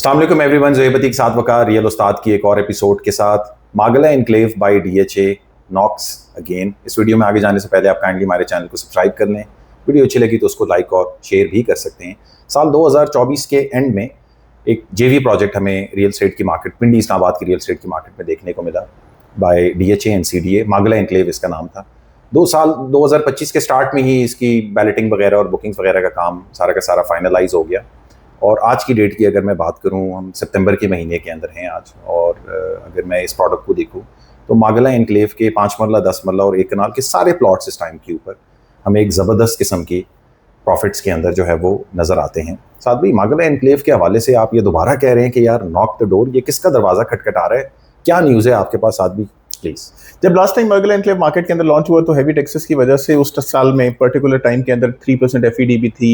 अस्सलाम वालेकुम एवरीवन, ज़ोहेबती के साथ वक़ार रियल उस्ताद की एक और एपिसोड के साथ Mangla enclave by DHA knocks again. इस वीडियो में आगे जाने से पहले आप काइंडली हमारे चैनल को सब्सक्राइब कर लें। वीडियो अच्छी लगी तो उसको लाइक और शेयर भी कर सकते हैं। साल 2024 के एंड में एक जेवी प्रोजेक्ट हमें रियल स्टेट की मार्केट, पिंडी इस्लामाबाद की रियल स्टेट की मार्केट में देखने को मिला by DHA and CDA. Mangla enclave इसका नाम था। 2025 के स्टार्ट में ही इसकी बैलेटिंग वगैरह और बुकिंग्स वगैरह का काम सारा का सारा फाइनलाइज हो गया। और आज की डेट की अगर मैं बात करूं, हम सितंबर के महीने के अंदर हैं आज। और अगर मैं इस प्रोडक्ट को देखूं तो मागला एनक्लेव के 5 मरला, 10 मरला और 1 कनाल के सारे प्लॉट्स इस टाइम के ऊपर हमें एक ज़बरदस्त किस्म की प्रॉफिट्स के अंदर जो है वो नज़र आते हैं। साथ भाई, मागला एनक्लेव के हवाले से आप ये दोबारा कह रहे हैं कि यार नॉक द डोर, ये किसका दरवाज़ा खटखटा रहा है? क्या न्यूज़ है आपके पास? साथ भी प्लीज़। जब लास्ट टाइम मागला एनक्लेव मार्केट के अंदर लॉन्च हुआ तो हैवी टैक्सेस की वजह से उस साल में पर्टिकुलर टाइम के अंदर 3% एफईडी भी थी,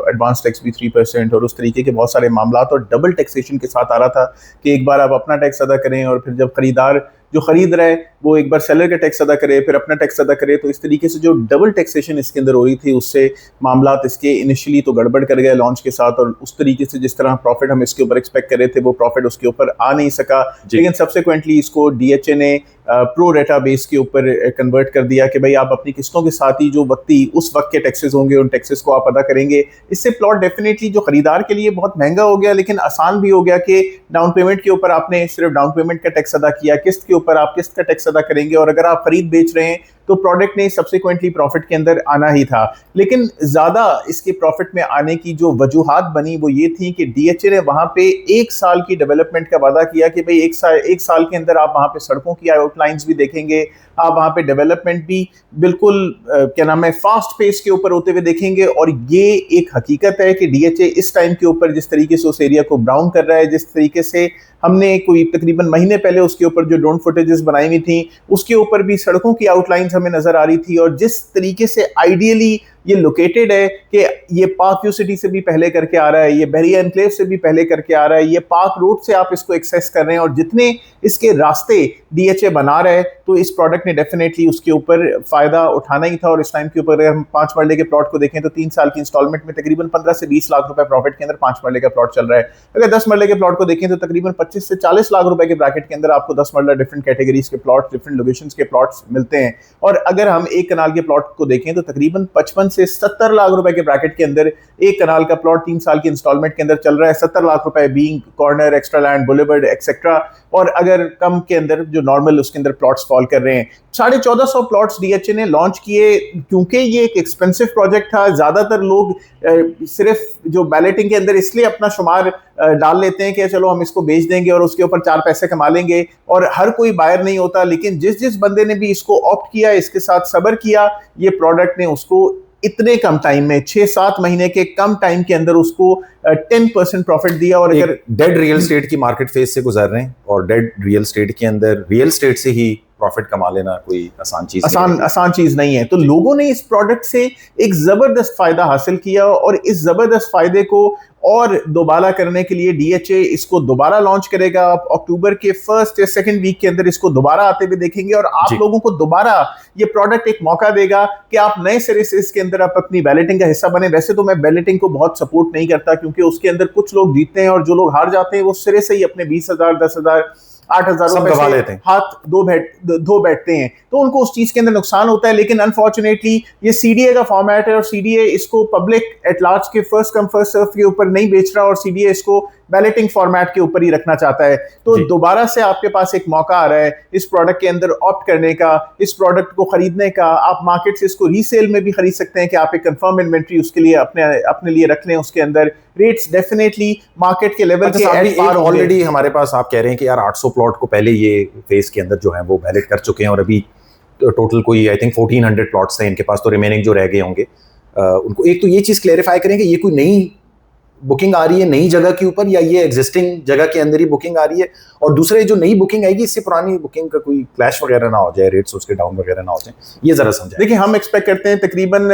एडवांस टैक्स भी 3% और उस तरीके के बहुत सारे मामला और डबल टैक्सेशन के साथ आ रहा था कि एक बार आप अपना टैक्स अदा करें और फिर जब खरीदार जो खरीद रहा है वो एक बार सेलर का टैक्स अदा करे, फिर अपना टैक्स अदा करे। तो इस तरीके से जो डबल टैक्सेशन इसके अंदर हो रही थी, उससे मामला इसके इनिशियली तो गड़बड़ कर गए लॉन्च के साथ, और उस तरीके से जिस तरह प्रॉफिट हम इसके ऊपर एक्सपेक्ट कर रहे थे वो प्रॉफिट उसके ऊपर आ नहीं सका। लेकिन सब्सिक्वेंटली इसको डीएचए ने प्रो रेटा बेस के ऊपर कन्वर्ट कर दिया कि भाई आप अपनी किस्तों के साथ ही जो वक्ती उस वक्त के टैक्सेस होंगे उन टैक्सेस को आप अदा करेंगे। इससे प्लॉट डेफिनेटली जो खरीदार के लिए बहुत महंगा हो गया, लेकिन आसान भी हो गया कि डाउन पेमेंट के ऊपर आपने सिर्फ डाउन पेमेंट का टैक्स अदा किया, किस्त के ऊपर आप किस्त का टैक्स अदा करेंगे, और अगर आप खरीद बेच रहे हैं तो प्रोडक्ट ने सब्सिक्वेंटली प्रॉफिट के अंदर आना ही था। लेकिन ज़्यादा इसके प्रॉफिट में आने की जो वजूहात बनी वो ये थी कि डीएचए ने वहाँ पे 1 साल की डेवलपमेंट का वादा किया कि भाई एक साल के अंदर आप वहाँ पे सड़कों की आउटलाइंस भी देखेंगे, आप वहाँ पे डेवलपमेंट भी बिल्कुल क्या नाम है फास्ट पेस के ऊपर होते हुए देखेंगे। और ये एक हकीकत है कि डीएचए इस टाइम के ऊपर जिस तरीके से उस एरिया को ब्राउन कर रहा है, जिस तरीके से हमने कोई तकरीबन महीने पहले उसके ऊपर जो ड्रोन फुटेजेस बनाई हुई थी उसके ऊपर भी सड़कों की आउटलाइंस हमें नजर आ रही थी, और जिस तरीके से आइडियली ये लोकेटेड है कि ये पार्क व्यू सिटी से भी पहले करके आ रहा है, ये बहरिया एनक्लेव से भी पहले करके आ रहा है, ये पार्क रोड से आप इसको एक्सेस कर रहे हैं, और जितने इसके रास्ते डीएचए बना रहा है तो इस प्रोडक्ट ने डेफिनेटली उसके ऊपर फायदा उठाना ही था। और इस टाइम के ऊपर अगर हम 5 मरले के प्लॉट को देखें तो 3 साल की इंस्टॉलमेंट में तकरीबन 15 से 20 लाख रुपए प्रॉफिट के अंदर 5 मरले का प्लॉट चल रहा है। अगर 10 मरले के प्लॉट को देखें तो तकरीबन 25 से 40 लाख रुपए के ब्रैकेट के अंदर आपको 10 मरला डिफरेंट कैटेगरीज के प्लॉट, डिफरेंट लोकेशंस के प्लॉट्स मिलते हैं। और अगर हम 1 कनाल के प्लॉट को देखें तो तकरीबन 55 से 70 लाख रुपए के ब्रैकेट के अंदर 1 कनाल का प्लॉट 3 साल की इंस्टॉलमेंट के अंदर चल रहा है। 70 लाख रुपए being corner, extra land, boulevard etcetera. और अगर कम के अंदर जो नॉर्मल उसके अंदर प्लॉट्स फॉल कर रहे हैं। 1450 प्लॉट्स डीएचए ने लॉन्च किए। क्योंकि ये एक एक्सपेंसिव प्रोजेक्ट था, ज्यादातर लोग सिर्फ जो बैलेटिंग के अंदर इसलिए अपना शुमार डाल लेते हैं कि चलो हम इसको बेच देंगे और उसके ऊपर 4 पैसे कमा लेंगे, और हर कोई बायर नहीं होता। लेकिन जिस बंदे ने भी इसको ऑप्ट किया, इसके साथ सब्र किया, ये प्रोडक्ट ने उसको इतने कम टाइम में 6-7 महीने के कम टाइम के अंदर उसको 10% प्रॉफिट दिया। और अगर डेड रियल स्टेट की मार्केट फेज से गुजर रहे हैं और डेड रियल स्टेट के अंदर रियल स्टेट से ही प्रॉफिट कमा लेना कोई आसान चीज नहीं है। तो लोगों ने इस प्रोडक्ट से एक जबरदस्त फायदा हासिल किया, और इस जबरदस्त फायदे को और दोबारा करने के लिए डीएचए इसको दोबारा लॉन्च करेगा। आप अक्टूबर के 1st या 2nd वीक के अंदर इसको दोबारा आते हुए देखेंगे, और आप लोगों को दोबारा ये प्रोडक्ट एक मौका देगा कि आप नए सिरे से इसके अंदर आप अपनी बैलेटिंग का हिस्सा बने। वैसे तो मैं बैलेटिंग को बहुत सपोर्ट नहीं करता, क्योंकि उसके अंदर कुछ लोग जीतते हैं और जो लोग हार जाते हैं वो सिरे से ही अपने 20,000, 10,000, 8,000 रुपए से हाथ धो बैठते हैं, तो उनको उस चीज के अंदर नुकसान होता है। लेकिन अनफॉर्चुनेटली ये सीडीए का फॉर्मेट है, और सीडीए इसको पब्लिक एट लार्ज के फर्स्ट कम फर्स्ट सर्व के ऊपर नहीं बेच रहा, और सीडीए इसको बैलेटिंग फॉर्मेट के ऊपर ही रखना चाहता है। तो दोबारा से आपके पास एक मौका आ रहा है इस प्रोडक्ट के अंदर ऑप्ट करने का, इस प्रोडक्ट को खरीदने का। आप मार्केट से इसको रीसेल में भी खरीद सकते हैं कि आप एक कंफर्म इन्वेंट्री उसके लिए अपने लिए रख लें। उसके अंदर रेट्स डेफिनेटली मार्केट के लेवल के ऑलरेडी हमारे पास आप कह रहे हैं कि यार 800 प्लॉट को पहले ये फेज के अंदर जो है वो बैलेट कर चुके हैं, और अभी टोटल कोई आई थिंक 1400 प्लॉट्स थे इनके पास, तो रिमेनिंग जो रह गए होंगे उनको एक तो ये चीज़ क्लेरिफाई करें कि ये कोई नई बुकिंग आ रही है नई जगह के ऊपर, या ये एग्जिस्टिंग जगह के अंदर ही बुकिंग आ रही है। और दूसरे जो नई बुकिंग आएगी इससे पुरानी बुकिंग का कोई क्लैश वगैरह ना हो जाए, रेट्स उसके डाउन वगैरह ना हो जाए, ये जरा समझाएं। देखिए, हम एक्सपेक्ट करते हैं तकरीबन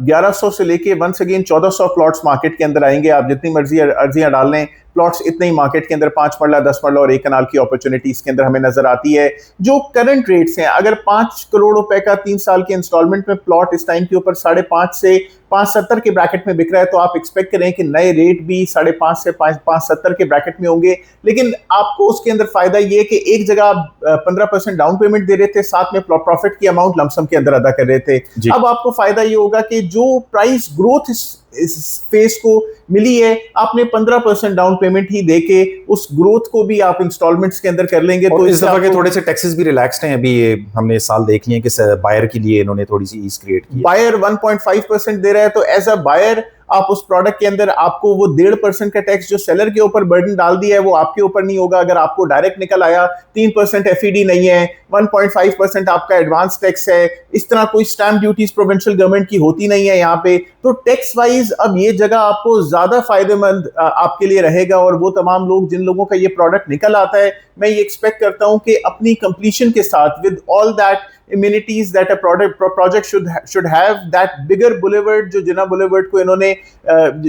1100 से लेके वंस अगेन 1400 प्लॉट्स मार्केट के अंदर आएंगे। आप जितनी मर्जी अर्जियां डाल लें, प्लॉट्स इतने ही मार्केट के अंदर 5 मरला 10 मरला और 1 कनाल की अपॉर्चुनिटी इसके अंदर हमें नजर आती है। जो करंट रेट्स हैं, अगर 5 करोड़ रुपए का 3 साल के इंस्टॉलमेंट में प्लॉट इस टाइम के ऊपर 5.5 से 5.70 के ब्रैकेट में बिक रहा है, तो आप एक्सपेक्ट करें कि नए रेट भी 5.5 से 5.70 के ब्रैकेट में होंगे। लेकिन आपको उसके अंदर फायदा ये कि एक जगह आप 15% डाउन पेमेंट दे रहे थे, साथ में प्रॉफिट की अमाउंट लमसम के अंदर अदा कर रहे थे। अब आपको फायदा ये होगा कि जो प्राइस ग्रोथ इस फेस को मिली है, आपने 15% डाउन पेमेंट ही देके उस ग्रोथ को भी आप इंस्टॉलमेंट्स के अंदर कर लेंगे। तो इस दफा के थोड़े से टैक्सेस भी रिलैक्स्ड हैं। अभी ये हमने इस साल देख लिए कि बायर के लिए इन्होंने थोड़ी सी ईज क्रिएट की। बायर 1.5% दे रहा है, तो एज अ बायर आप उस प्रोडक्ट के अंदर आपको वो 1.5% का टैक्स जो सेलर के ऊपर बर्डन डाल दिया है वो आपके ऊपर नहीं होगा। अगर आपको डायरेक्ट निकल आया 3% एफईडी नहीं है, 1.5% आपका एडवांस टैक्स है, इस तरह कोई स्टैंप ड्यूटीज प्रोविंशियल गवर्नमेंट की होती नहीं है यहाँ पे, तो टैक्स वाइज अब ये जगह आपको ज्यादा फायदेमंद आपके लिए रहेगा। और वो तमाम लोग जिन लोगों का ये प्रोडक्ट निकल आता है, मैं ये एक्सपेक्ट करता हूँ कि अपनी कंप्लीशन के साथ with all that amenities that a project should have, that bigger boulevard जो जिना boulevard को इन्होंने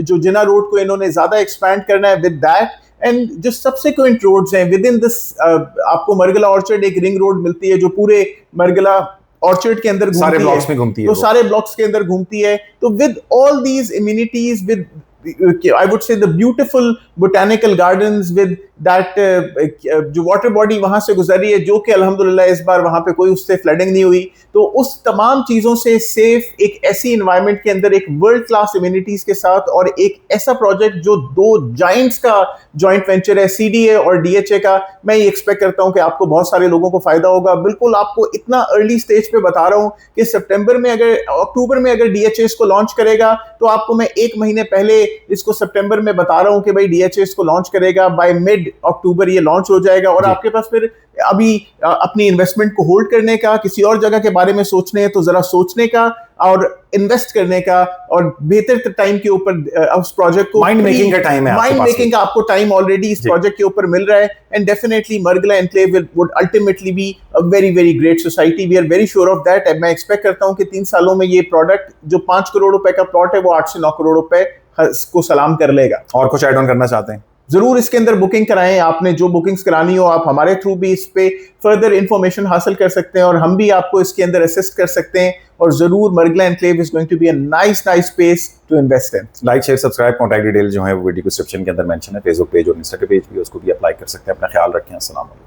जो जिना रोड को इन्होंने ज्यादा एक्सपैंड करना है, with that एंड जो सबसिक्वेंट रोड्स हैं विद इन दिस, आपको मरगला ऑर्चर्ड एक रिंग रोड मिलती है जो पूरे मरगला ऑर्चर्ड के अंदर सारे ब्लॉक्स में घूमती है, तो सारे ब्लॉक्स के अंदर घूमती है। तो with all these immunities, with I would say the beautiful botanical gardens with that जो वाटर बॉडी वहां से गुजर रही है, जो कि अल्हम्दुलिल्लाह इस बार वहां पे कोई उससे फ्लडिंग नहीं हुई, तो उस तमाम चीजों से सेफ एक ऐसी एनवायरनमेंट के अंदर एक वर्ल्ड क्लास इम्यूनिटीज के साथ और एक ऐसा प्रोजेक्ट जो 2 जाइंट्स का जॉइंट वेंचर है, सीडीए और डीएचए का, मैं ये एक्सपेक्ट करता हूं कि आपको बहुत सारे लोगों को फायदा होगा। बिल्कुल आपको इतना अर्ली स्टेज पे बता रहा हूं कि सितंबर में अक्टूबर में अगर डीएचए इसको लॉन्च करेगा, तो आपको मैं 1 महीने पहले इसको सितंबर में बता रहा हूं कि भाई डीएचए इसको लॉन्च करेगा, बाय मिड अक्टूबर ये लॉन्च हो जाएगा। और आपके पास फिर अभी अपनी इन्वेस्टमेंट को होल्ड करने का, किसी और जगह के बारे में सोचने हैं तो जरा सोचने का और इन्वेस्ट करने का और बेहतर टाइम के ऊपर उस प्रोजेक्ट को माइंड मेकिंग का टाइम है, माइंड मेकिंग का आपको टाइम ऑलरेडी इस प्रोजेक्ट के ऊपर मिल रहा है। And definitely Margalla enclave would ultimately be a very very great society, we are very sure of that. मैं एक्सपेक्ट करता हूं कि 3 सालों में ये प्रोडक्ट जो 5 करोड़ रुपए का प्लॉट है वो 8 से 9 करोड़ रुपए को सलाम कर लेगा। और कुछ ऐड ऑन करना चाहते हैं? जरूर इसके अंदर बुकिंग कराएं। आपने जो बुकिंग्स करानी हो आप हमारे थ्रू भी इस पे फर्दर इंफॉर्मेशन हासिल कर सकते हैं और हम भी आपको इसके अंदर असिस्ट कर सकते हैं। और जरूर Margalla enclave is going to be a nice space to invest in. Like share subscribe, contact detail जो है वो वीडियो डिस्क्रिप्शन के अंदर मेंशन है। फेसबुक पेज और इंस्टा पेज भी, उसको भी अप्लाई कर सकते हैं। अपना ख्याल रखें। अस्सलाम वालेकुम।